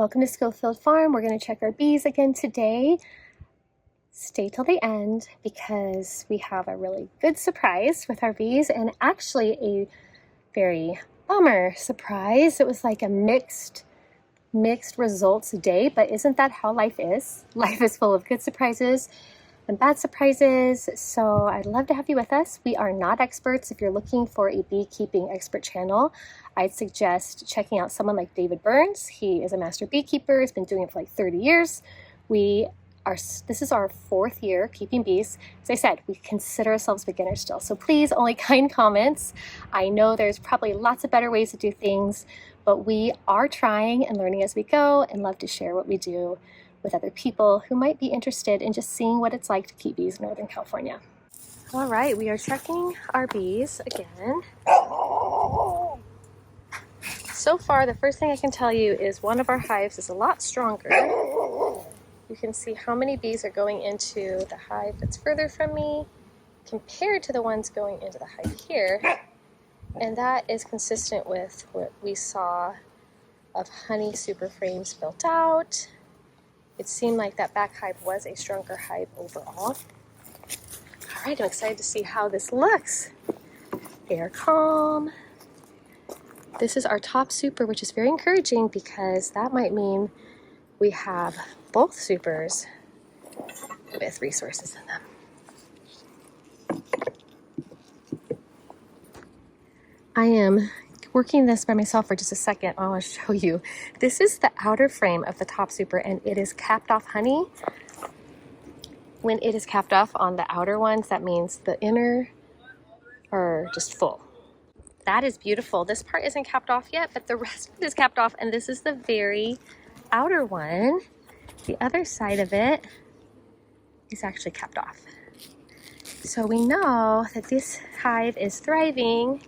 Welcome to Scofield Farm. We're going to check our bees again today. Stay till the end because we have a really good surprise with our bees, and actually a very bummer surprise. It was like a mixed results day, but isn't that how life is? Life is full of good surprises and bad surprises. So I'd love to have you with us. We are not experts. If you're looking for a beekeeping expert channel, I'd suggest checking out someone like David Burns. He is a master beekeeper. He's been doing it for like 30 years. This is our 4th year keeping bees. As I said, we consider ourselves beginners still. So please, only kind comments. I know there's probably lots of better ways to do things, but we are trying and learning as we go, and love to share what we do with other people who might be interested in just seeing what it's like to keep bees in Northern California. All right, we are checking our bees again. So far, the first thing I can tell you is one of our hives is a lot stronger. You can see how many bees are going into the hive that's further from me compared to the ones going into the hive here. And that is consistent with what we saw of honey super frames built out. It seemed like that back hive was a stronger hive overall. All right, I'm excited to see how this looks. They are calm. This is our top super, which is very encouraging because that might mean we have both supers with resources in them. I am working this by myself for just a second. I want to show you. This is the outer frame of the top super, and it is capped off honey. When it is capped off on the outer ones, that means the inner are just full. That is beautiful. This part isn't capped off yet, but the rest of it is capped off, and this is the very outer one. The other side of it is actually capped off. So we know that this hive is thriving.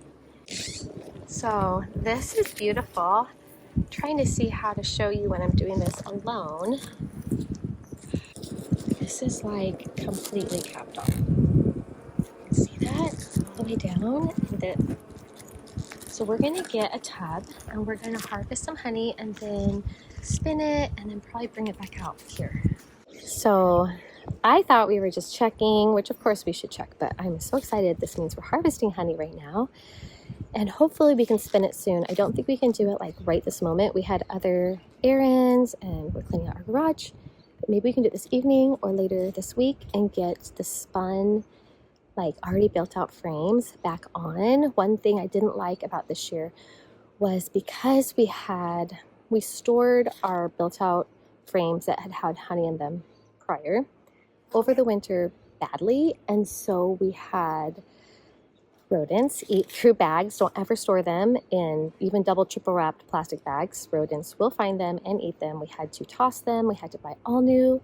So this is beautiful. I'm trying to see how to show you when I'm doing this alone. This is like completely capped off. See that? All the way down. So we're gonna get a tub and we're gonna harvest some honey and then spin it and then probably bring it back out here. So I thought we were just checking, which of course we should check, but I'm so excited. This means we're harvesting honey right now. And hopefully we can spin it soon. I don't think we can do it like right this moment. We had other errands and we're cleaning out our garage. But maybe we can do it this evening or later this week and get the spun, like already built out frames back on. One thing I didn't like about this year was because we stored our built out frames that had had honey in them prior over the winter badly. And so we had rodents eat through bags. Don't ever store them in even double, triple wrapped plastic bags. Rodents will find them and eat them. We had to toss them. We had to buy all new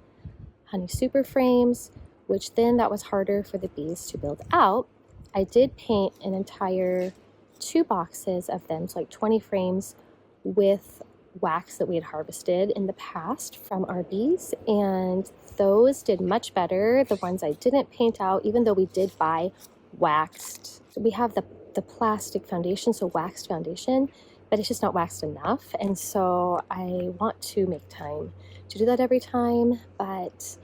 honey super frames, which then that was harder for the bees to build out. I did paint an entire 2 boxes of them, so like 20 frames with wax that we had harvested in the past from our bees, and those did much better. The ones I didn't paint out, even though we did buy waxed, we have the plastic foundation, so waxed foundation, but it's just not waxed enough. And so I want to make time to do that every time, but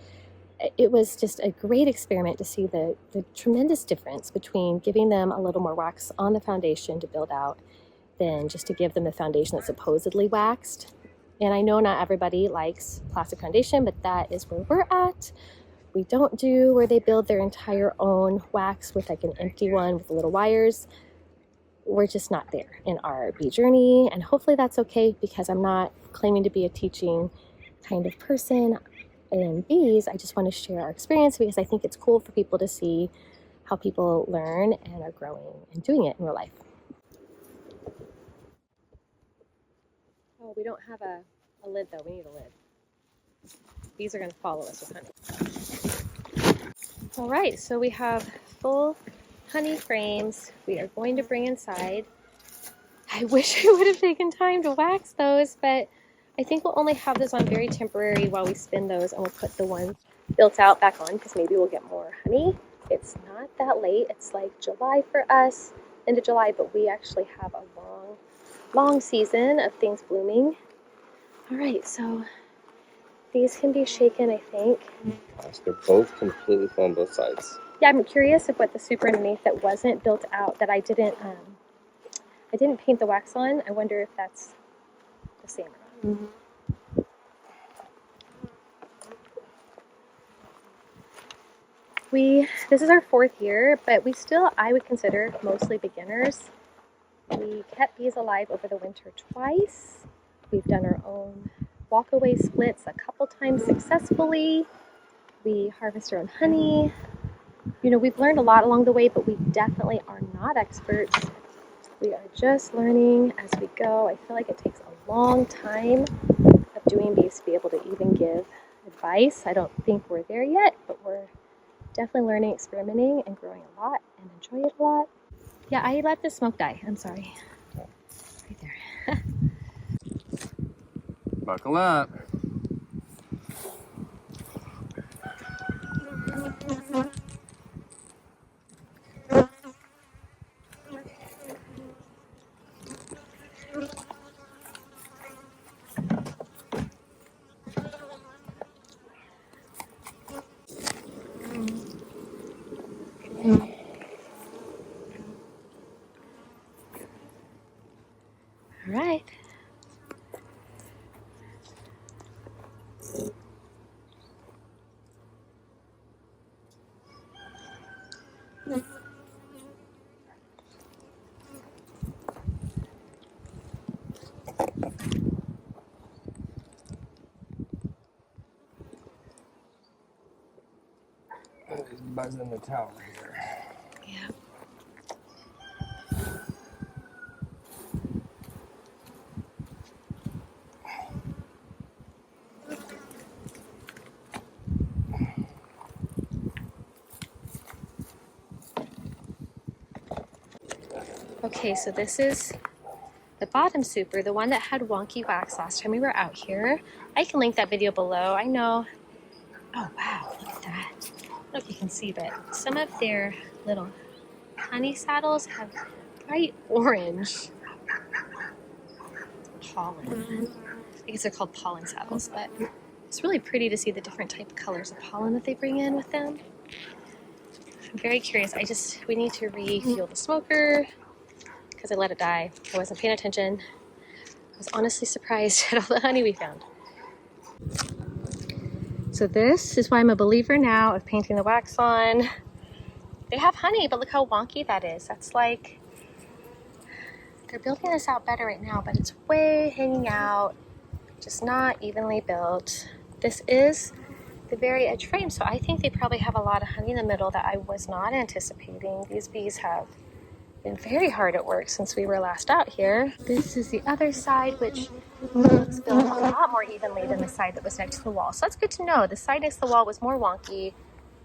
it was just a great experiment to see the tremendous difference between giving them a little more wax on the foundation to build out than just to give them a foundation that's supposedly waxed. And I know not everybody likes plastic foundation, but that is where we're at. We don't do where they build their entire own wax with like an empty one with little wires. We're just not there in our bee journey, and hopefully that's okay because I'm not claiming to be a teaching kind of person in bees. I just want to share our experience because I think it's cool for people to see how people learn and are growing and doing it in real life. Oh, we don't have a lid though. We need a lid. Bees are going to follow us with honey. All right, so we have full honey frames we are going to bring inside. I wish I would have taken time to wax those, but I think we'll only have those on very temporary while we spin those, and we'll put the ones built out back on because maybe we'll get more honey. It's not that late. It's like July for us, end of July, but we actually have a long season of things blooming All right, so these can be shaken, I think. Yes, they're both completely full on both sides. Yeah, I'm curious if what the super underneath that wasn't built out, that I didn't paint the wax on. I wonder if that's the same or not. This is our 4th year, but we still, I would consider, mostly beginners. We kept bees alive over the winter twice. We've done our own walkaway splits a couple times successfully. We harvest our own honey. You know, we've learned a lot along the way, but we definitely are not experts. We are just learning as we go. I feel like it takes a long time of doing bees to be able to even give advice. I don't think we're there yet, but we're definitely learning, experimenting, and growing a lot and enjoy it a lot. Yeah, I let the smoke die. I'm sorry. Right there. Buckle up. All right. There's buzzing in the tower here. Yeah. Okay, so this is the bottom super, the one that had wonky wax last time we were out here. I can link that video below. I know. Oh, wow, look at that. I don't know if you can see, but some of their little honey saddles have bright orange pollen. I guess they're called pollen saddles, but it's really pretty to see the different type of colors of pollen that they bring in with them. I'm very curious. We need to refuel the smoker because I let it die. I wasn't paying attention. I was honestly surprised at all the honey we found. So this is why I'm a believer now of painting the wax on. They have honey, but look how wonky that is. That's like, they're building this out better right now, but it's way hanging out, just not evenly built. This is the very edge frame, so I think they probably have a lot of honey in the middle that I was not anticipating. These bees have been very hard at work since we were last out here. This is the other side, which looks built a lot more evenly than the side that was next to the wall. So that's good to know. The side next to the wall was more wonky.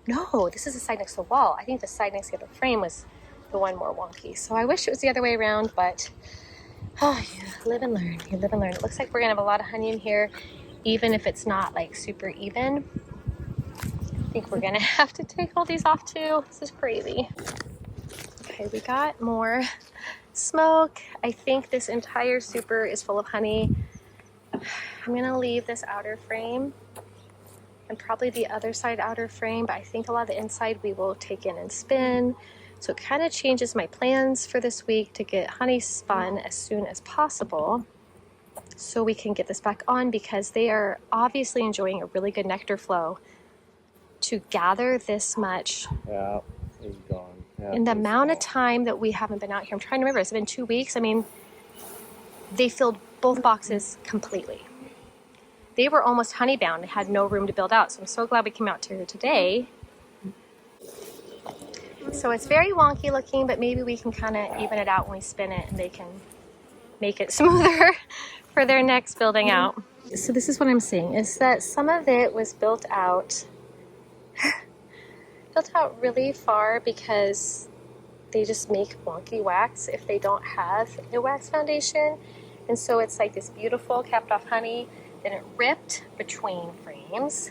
No, this is the side next to the wall. I think the side next to the frame was the one more wonky. So I wish it was the other way around, but you live and learn. You live and learn. It looks like we're gonna have a lot of honey in here, even if it's not like super even. I think we're gonna have to take all these off too. This is crazy. Okay, we got more smoke. I think this entire super is full of honey. I'm gonna leave this outer frame and probably the other side outer frame, but I think a lot of the inside we will take in and spin. So it kind of changes my plans for this week to get honey spun as soon as possible so we can get this back on, because they are obviously enjoying a really good nectar flow to gather this much. Yeah, it's gone. Yeah, In the amount of time that we haven't been out here, I'm trying to remember, it's been 2 weeks. I mean, they filled both boxes completely. They were almost honey bound and had no room to build out. So I'm so glad we came out here today. So it's very wonky looking, but maybe we can kind of even it out when we spin it and they can make it smoother for their next building out. So this is what I'm saying, is that some of it was built out really far because they just make wonky wax if they don't have a wax foundation. And so it's like this beautiful capped off honey, then it ripped between frames.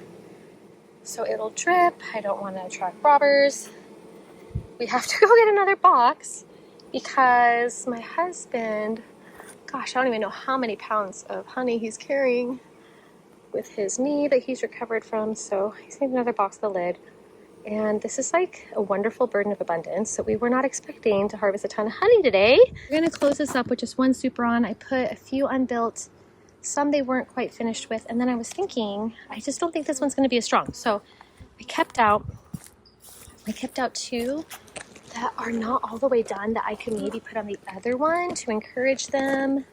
So it'll drip. I don't want to attract robbers. We have to go get another box because my husband gosh, I don't even know how many pounds of honey he's carrying with his knee that he's recovered from. So he's made another box with the lid. And this is like a wonderful burden of abundance. So we were not expecting to harvest a ton of honey today. We're gonna close this up with just one super on. I put a few unbuilt, some they weren't quite finished with. And then I was thinking, I just don't think this one's gonna be as strong. So I kept out two that are not all the way done that I could maybe put on the other one to encourage them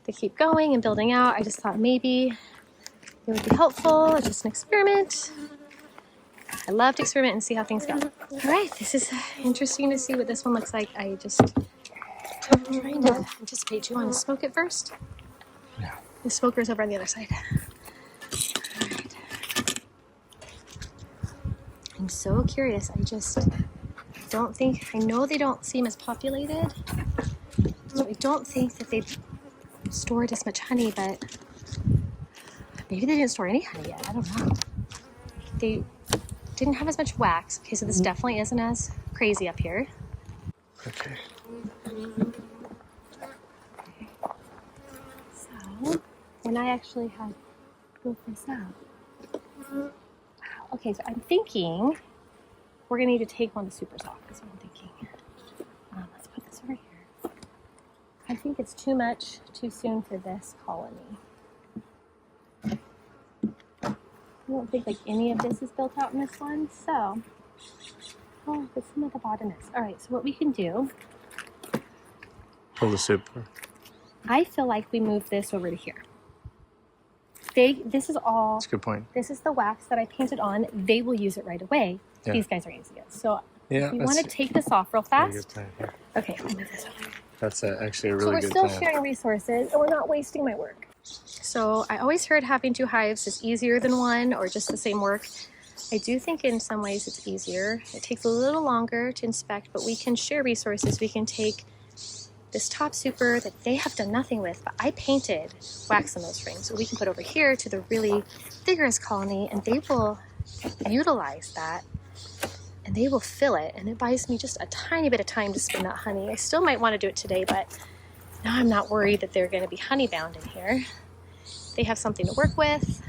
to keep going and building out. I just thought maybe it would be helpful. It's just an experiment. I love to experiment and see how things go. All right, this is interesting to see what this one looks like. I'm trying to anticipate. Do you want to smoke it first? Yeah. The smoker's over on the other side. All right. I'm so curious. I just don't think, I know they don't seem as populated. So I don't think that they've stored as much honey, but maybe they didn't store any honey yet. I don't know. They didn't have as much wax. Okay, so this definitely isn't as crazy up here. Okay. So, when I actually had built this out. Wow. Okay, so I'm thinking we're gonna need to take one of the supers off. That's what I'm thinking. Let's put this over here. I think it's too much too soon for this colony. I don't think like any of this is built out in this one, so. Oh, but some at the bottom is. All right, so what we can do, Pull the super. I feel like we move this over to here. This is all. That's a good point. This is the wax that I painted on. They will use it right away. Yeah. These guys are easy. So Yeah. if you want to take this off real fast. Good plan here. Okay, I'll move this over. That's actually a So really we're good still plan. sharing resources and we're not wasting my work. So I always heard having 2 hives is easier than one or just the same work. I do think in some ways it's easier. It takes a little longer to inspect, but we can share resources. We can take this top super that they have done nothing with, but I painted wax on those frames. So we can put over here to the really vigorous colony and they will utilize that and they will fill it. And it buys me just a tiny bit of time to spin that honey. I still might want to do it today, but now I'm not worried that they're going to be honey bound in here. They have something to work with.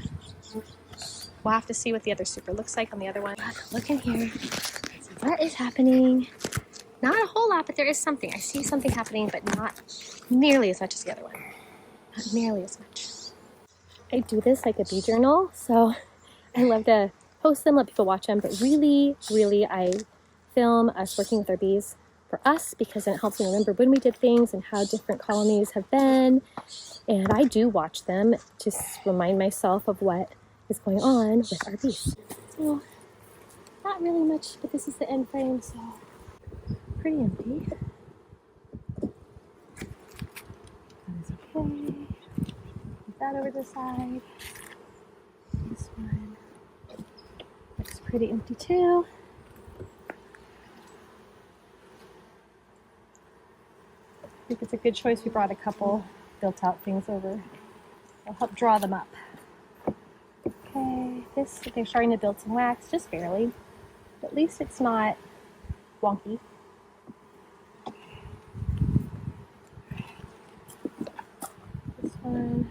We'll have to see what the other super looks like on the other one. But look in here. So what is happening? Not a whole lot, but there is something. I see something happening, but not nearly as much as the other one. Not nearly as much. I do this like a bee journal, so I love to post them, let people watch them, but really, I film us working with our bees for us because then it helps me remember when we did things and how different colonies have been. And I do watch them to remind myself of what is going on with our bees. So, not really much, but this is the end frame, so pretty empty. That is okay. Put that over to the side. This one looks pretty empty too. I think it's a good choice. We brought a couple built out things over. I'll help draw them up. Okay, this, they're starting to build some wax, just barely. But at least it's not wonky. This one.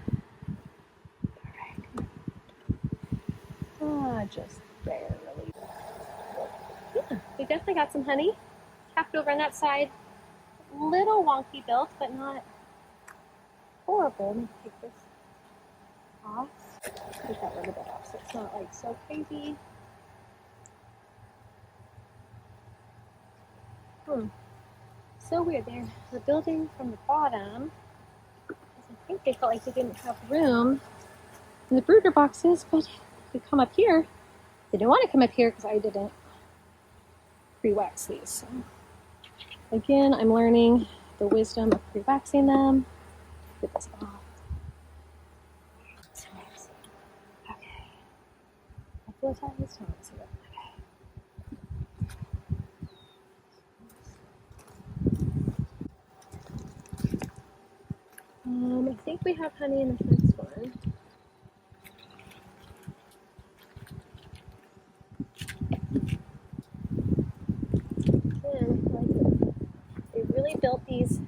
Alright. Just barely. Yeah, we definitely got some honey. Capped over on that side. Little wonky built, but not horrible. Let me take this off. Take that little bit off so it's not like so crazy. So weird. They're building from the bottom. I think they felt like they didn't have room in the brooder boxes, but they come up here. They didn't want to come up here because I didn't pre-wax these. So again, I'm learning the wisdom of pre-waxing them. Get this off. Okay. I feel tight this time. Okay. I think we have honey in the first one. Again, I feel like they really built these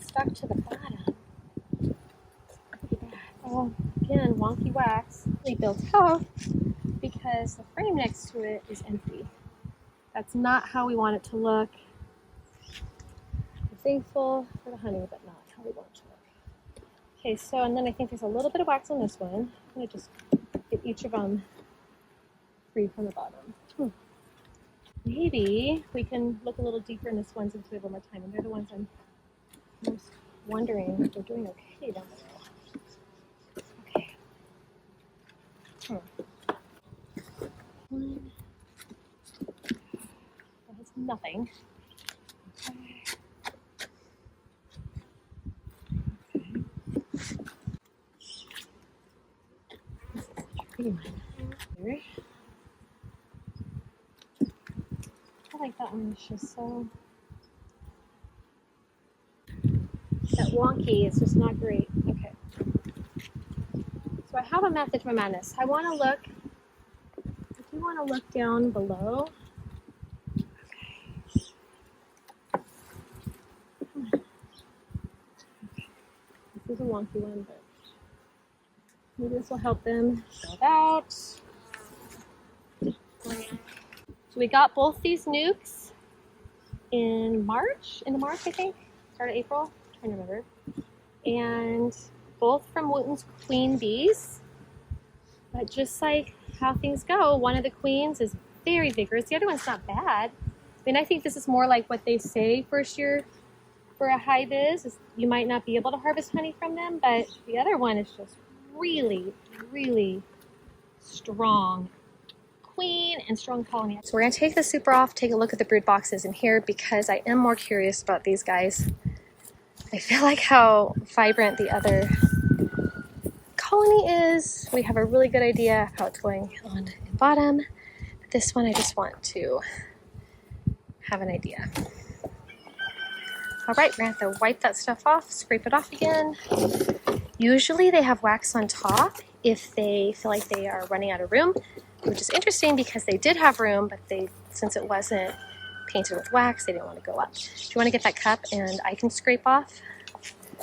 stuck to the bottom. wonky wax really built out because the frame next to it is empty. That's not how we want it to look. We're thankful for the honey, but not how we want it to look. Okay, so, and then I think there's a little bit of wax on this one. I'm gonna just get each of them free from the bottom. Maybe we can look a little deeper in this one since we have one more time, and they're the ones I'm most wondering if they're doing okay down there. Okay. One. That has nothing. Okay. This is such a pretty one. Here. I like that one. It's just so that wonky. It's just not great. Okay. So I have a method to my madness. I want to look. I do want to look down below. Okay. This is a wonky one, but maybe this will help them build out. So we got both these nukes in March, I think, start of April, I'm trying to remember. And both from Wooten's queen bees. But just like how things go, one of the queens is very vigorous. The other one's not bad. I mean, I think this is more like what they say first year for a hive is you might not be able to harvest honey from them, but the other one is just really, really strong queen and strong colony. So we're gonna take the super off, take a look at the brood boxes in here because I am more curious about these guys. I feel like how vibrant the other colony is. We have a really good idea of how it's going on the bottom. But this one I just want to have an idea. All right, we're gonna have to wipe that stuff off, scrape it off again. Usually they have wax on top if they feel like they are running out of room, which is interesting because they did have room, but since it wasn't painted with wax, they didn't want to go up. Do you want to get that cup and I can scrape off?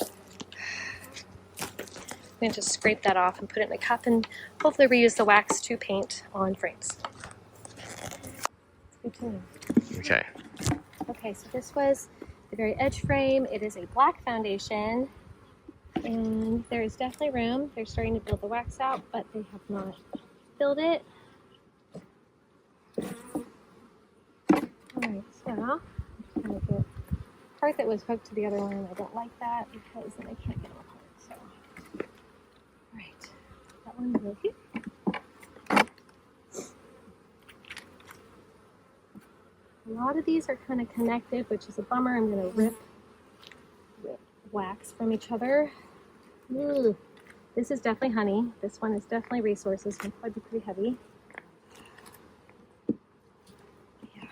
I'm going to just scrape that off and put it in the cup and hopefully reuse the wax to paint on frames. Okay. Okay, so this was the very edge frame. It is a black foundation and there is definitely room. They're starting to build the wax out, but they have not filled it. Alright, so I'm just going to get part that was hooked to the other one. I don't like that because then I can't get them apart. So, alright, that one will here. A lot of these are kind of connected, which is a bummer. I'm going to rip wax from each other. Ooh, this is definitely honey. This one is definitely resources. It's probably pretty heavy. Yeah,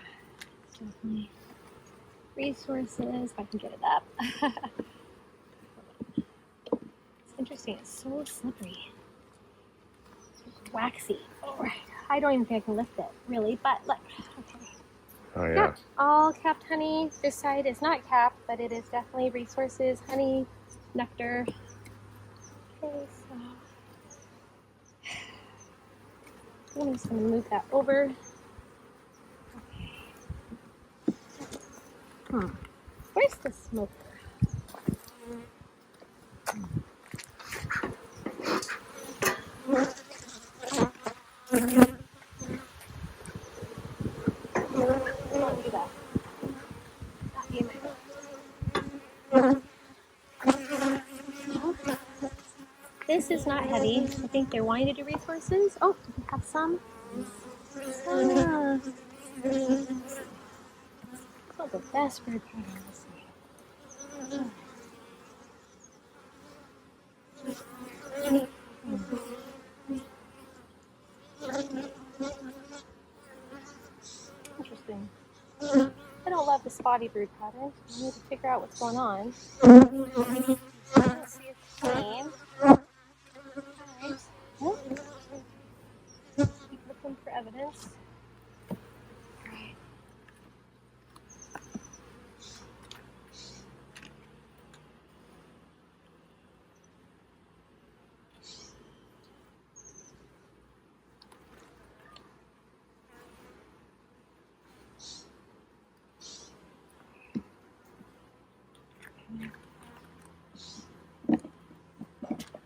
it's definitely resources. If I can get it up. It's interesting. It's so slippery. It's waxy. All right. I don't even think I can lift it, really. But look. Okay. Oh yeah. Yep, all capped honey. This side is not capped, but it is definitely resources, honey, nectar. Okay, so I'm just going to move that over. Okay. Where's the smoker? Don't do that. Not you, my This is not heavy. I think they're wanting to do resources. Oh, do we have some? Ah. It's not the best bird pattern. Let's see. Interesting. I don't love the spotty brood pattern. I need to figure out what's going on. Let's see if it's clean. Alright. Keep looking for evidence. Alright.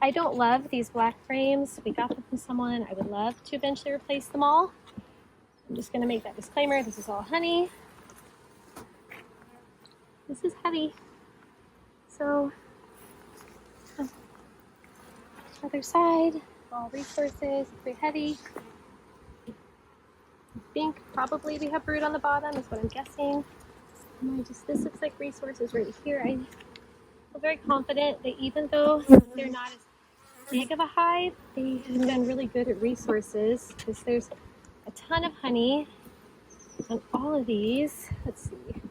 I don't love these black frames. We got them from someone. I would love to eventually replace them all. I'm just going to make that disclaimer. This is all honey. This is heavy. So, other side, all resources, pretty heavy. I think probably we have brood on the bottom is what I'm guessing. And this looks like resources right here. I feel very confident that even though they're not as big of a hive, they have done really good at resources because there's a ton of honey on all of these. Let's see.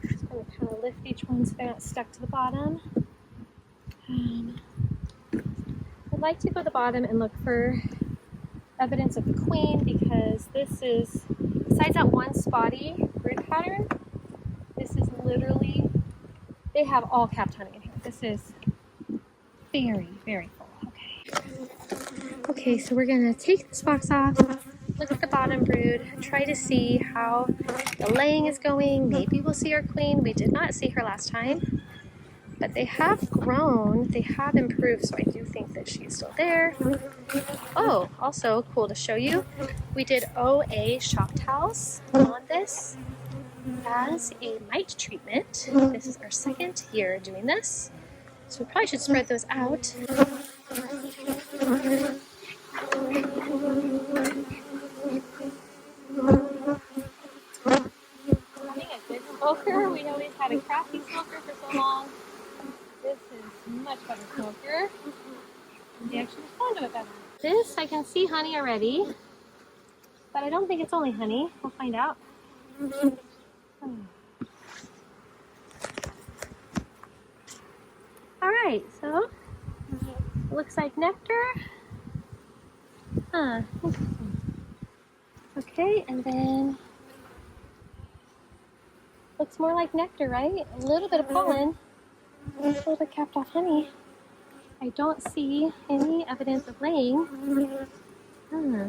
Just going to kind of lift each one so they're not stuck to the bottom. I'd like to go to the bottom and look for evidence of the queen because this is, besides that one spotty brood pattern, this is literally, they have all capped honey in here. This is very, very full. Okay, so we're gonna take this box off, look at the bottom brood, try to see how the laying is going. Maybe we'll see our queen. We did not see her last time, but they have grown, they have improved, so I do think that she's still there. Oh, also cool to show you, we did OA shop towels on this as a mite treatment. This is our second year doing this, so we probably should spread those out. Having a good smoker, we always had a crappy smoker for so long. This is much better smoker. They actually respond to it better. This, I can see honey already, but I don't think it's only honey. We'll find out. Alright, so it looks like nectar. Huh, interesting. Okay, and then looks more like nectar, right? A little bit of pollen, a little bit capped off honey. I don't see any evidence of laying. Wow, I don't know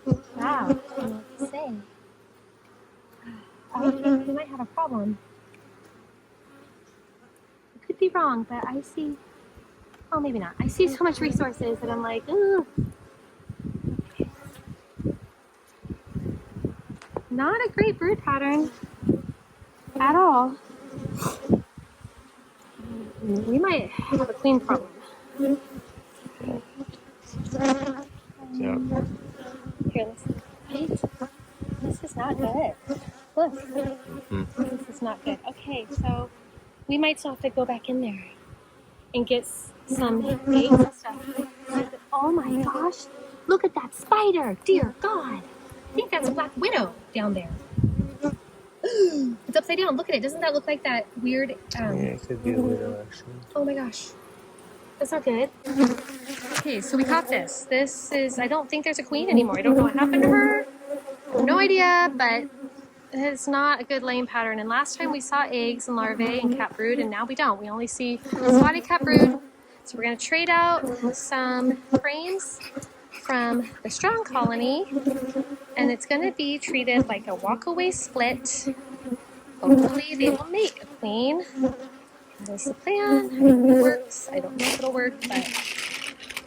what to say. I think we might have a problem. I could be wrong, but I see, oh maybe not. I see so much resources that I'm like, ooh. Not a great brood pattern at all. We might have a queen problem. Yeah. Here, let's this is not good. Look, this is not good. Okay, so we might still have to go back in there and get some eggs and stuff. Oh my gosh, look at that spider, dear God. I think that's a black widow down there. It's upside down, look at it. Doesn't that look like that weird, Yeah, it could be a widow actually. Oh my gosh, that's not good. Okay, so we caught this. This is, I don't think there's a queen anymore. I don't know what happened to her. I have no idea, but it's not a good laying pattern. And last time we saw eggs and larvae and cat brood, and now we don't. We only see spotted cat brood. So we're going to trade out some frames from the strong colony, and it's going to be treated like a walk-away split. Hopefully they will make a queen. That's the plan. It works. I don't know if it'll work, but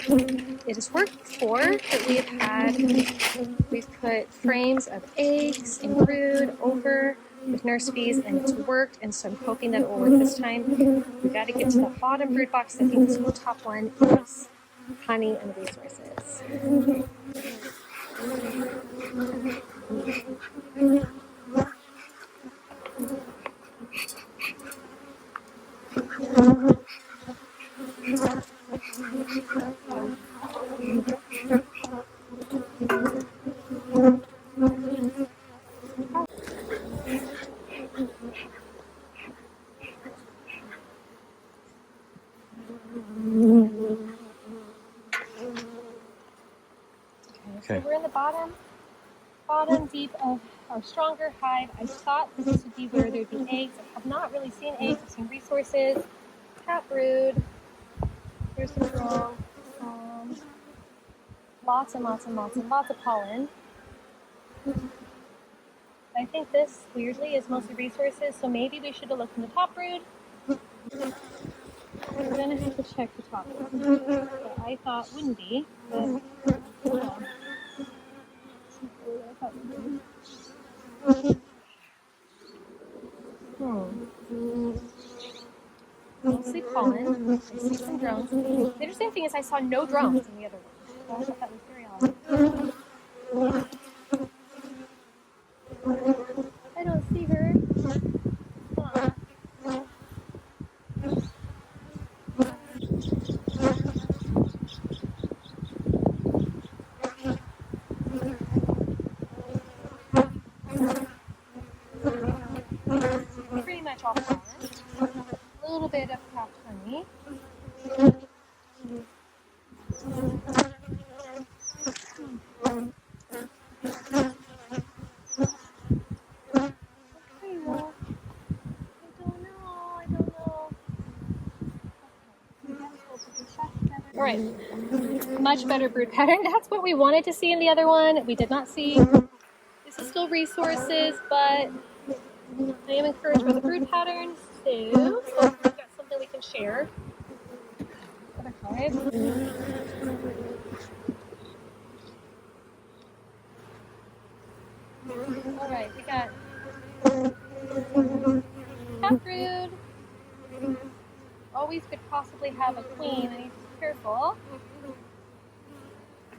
it has worked before that we've put frames of eggs and brood over with nurse bees, and it's worked, and so I'm hoping that it will work this time. We got to get to the bottom brood box. I think this whole top one is honey and resources. So we're in the bottom deep of our stronger hive. I thought this would be where there'd be eggs. I have not really seen eggs. I've seen resources, cat brood. Here's some drone. Lots and lots and lots and lots of pollen. I think this, weirdly, is mostly resources, so maybe we should have looked in the top brood. We're gonna have to check the top one. But I thought wouldn't be, but yeah. I thought would be. Mostly pollen. I see some drones. The interesting thing is I saw no drones in the other one. So I thought that was very odd. I don't see her. Pretty much all pollen. A little bit of craft honey. Okay, well, I don't know. All right, much better brood pattern. That's what we wanted to see in the other one. We did not see. This is still resources, but I am encouraged by the brood pattern, so hopefully we've got something we can share. Other hive. All right, we got cat brood. Always could possibly have a queen. I need to be careful.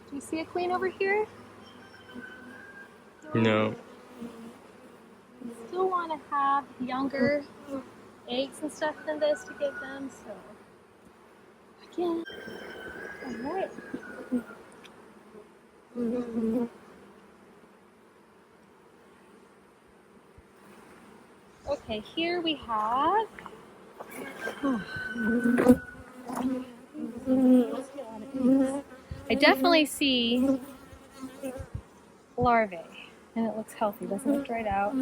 Do you see a queen over here? No. I still want to have younger eggs and stuff than this to give them, so again. All right. Okay, here we have I definitely see larvae, and it looks healthy, doesn't look dried out.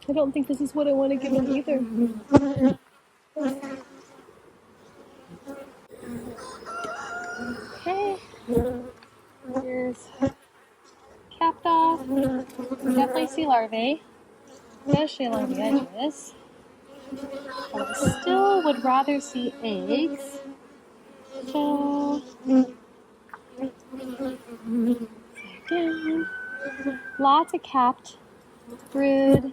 I don't think this is what I want to give them either. Okay, here's capped off. Definitely see larvae, especially along the edges. But I still would rather see eggs. So, again, lots of capped brood.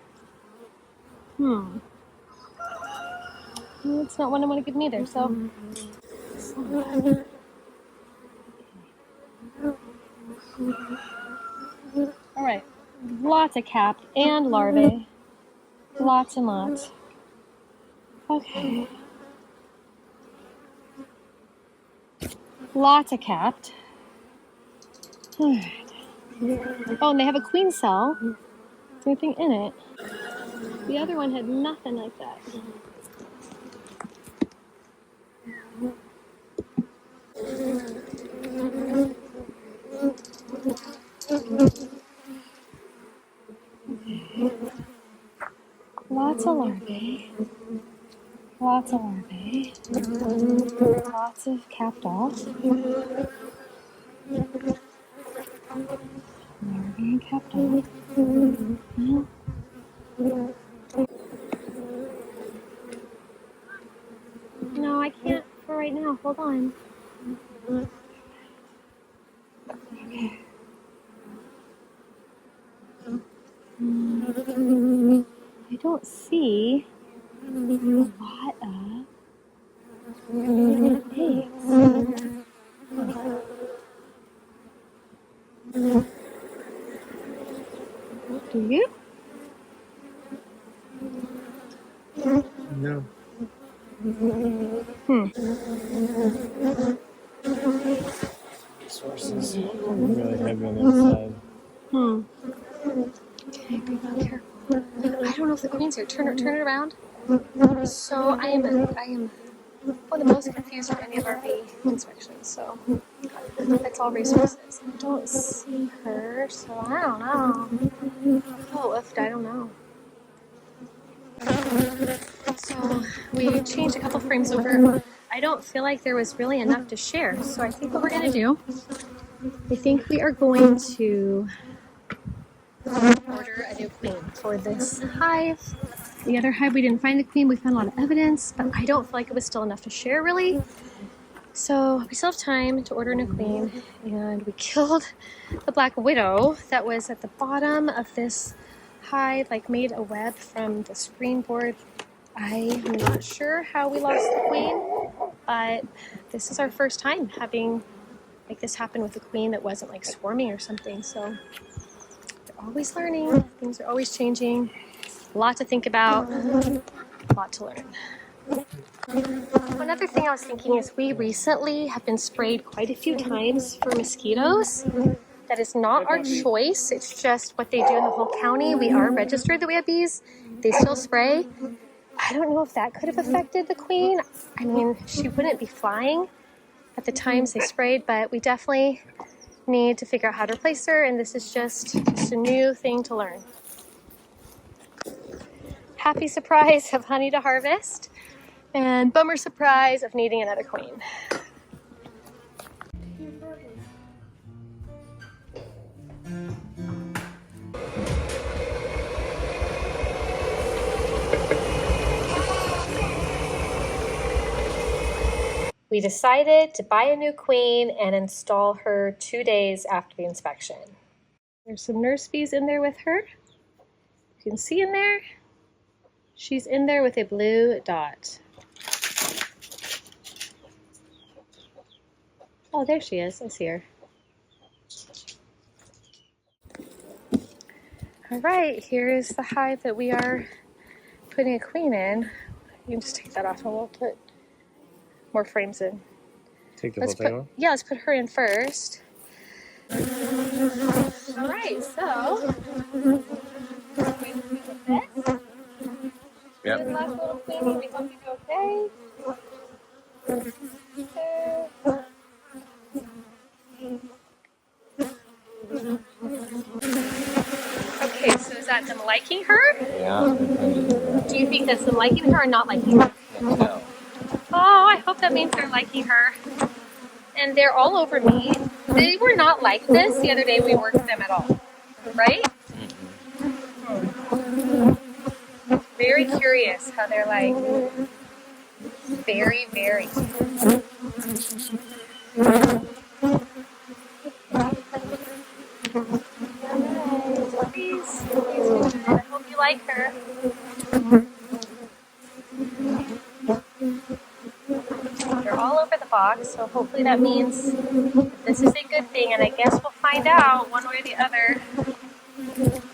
It's not what I want to give them either, so. All right, lots of capped and larvae. Lots and lots. Okay. Lots of capped. All right. Oh, and they have a queen cell. Is there anything in it? The other one had nothing like that. Lots of larvae. Lots of larvae. Lots of capped off. Larvae and capped off. No, I can't for right now. Hold on. Okay. I don't see a lot of eggs. Do you? No. Sources really heavy on that side. Okay, be real careful. I don't know if the queen's here. Turn it around. So I am one of the most confused from any of our bee inspections. So it's all resources. I don't see her, so I don't know. Oh, I don't know. So we changed a couple frames over. I don't feel like there was really enough to share. So I think what we're going to do, I think we are going to order a new queen for this hive. The other hive, we didn't find the queen. We found a lot of evidence, but I don't feel like it was still enough to share, really. So we still have time to order a new queen, and we killed the black widow that was at the bottom of this hive, like made a web from the screen board. I'm not sure how we lost the queen, but this is our first time having like this happen with a queen that wasn't like swarming or something. So we're always learning, things are always changing, a lot to think about, a lot to learn. Another thing I was thinking is we recently have been sprayed quite a few times for mosquitoes. That is not our choice, it's just what they do in the whole county. We are registered that we have bees, they still spray. I don't know if that could have affected the queen. I mean, she wouldn't be flying at the times they sprayed, but we definitely need to figure out how to replace her, and this is just a new thing to learn. Happy surprise of honey to harvest, and bummer surprise of needing another queen. We decided to buy a new queen and install her 2 days after the inspection. There's some nurse bees in there with her. You can see in there, she's in there with a blue dot. Oh, there she is. I see her. All right, here's the hive that we are putting a queen in. You can just take that off and we'll put more frames in. Take the whole thing off? Yeah, let's put her in first. All right, so Yep. this last little queen, we hope you do okay. Okay, so is that them liking her? Yeah. Do you think that's them liking her or not liking her? No. Oh, I hope that means they're liking her. And they're all over me. They were not like this the other day we worked them at all, right? Very curious how they're like very, very. Please, I hope you like her. They're all over the box, so hopefully that means this is a good thing, and I guess we'll find out one way or the other.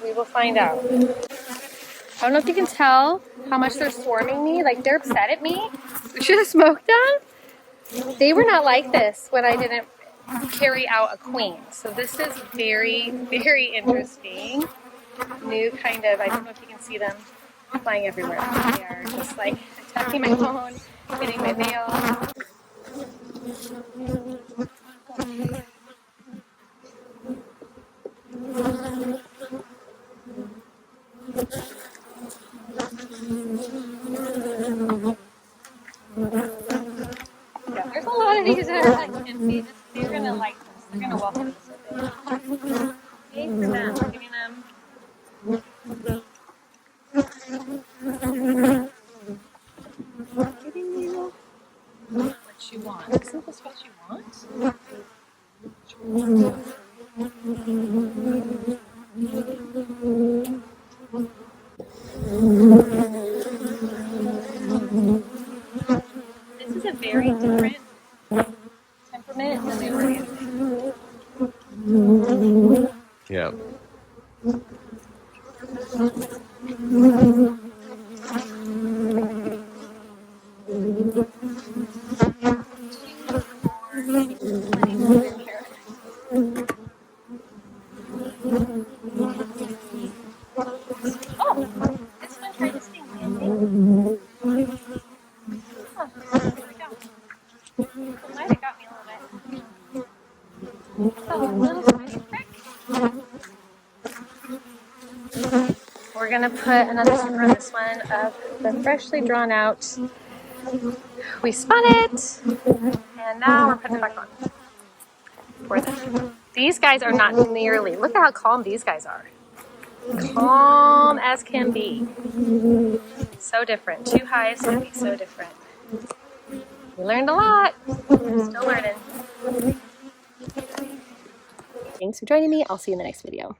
We will find out. I don't know if you can tell how much they're swarming me, like they're upset at me. We should have smoked them. They were not like this when I didn't carry out a queen. So this is very, very interesting. New kind of, I don't know if you can see them flying everywhere. They are just like attacking my phone, hitting my nail. Yeah, there's a lot of these that are like empty. They're gonna like this. They're gonna welcome this. Yay for them. We're giving them. Giving you what you want. Isn't this what you want? This is a very different temperament than they were using. Yeah. Oh, this one tried to sting me, I think. Huh, there we go. It might have got me a little bit. Oh, a little tiny prick. We're gonna put another sticker on this one of the freshly drawn out. We spun it, and now we're putting it back on. For them. These guys are not nearly, look at how calm these guys are. Calm as can be. So different. 2 hives can be so different. We learned a lot. Still learning. Thanks for joining me. I'll see you in the next video.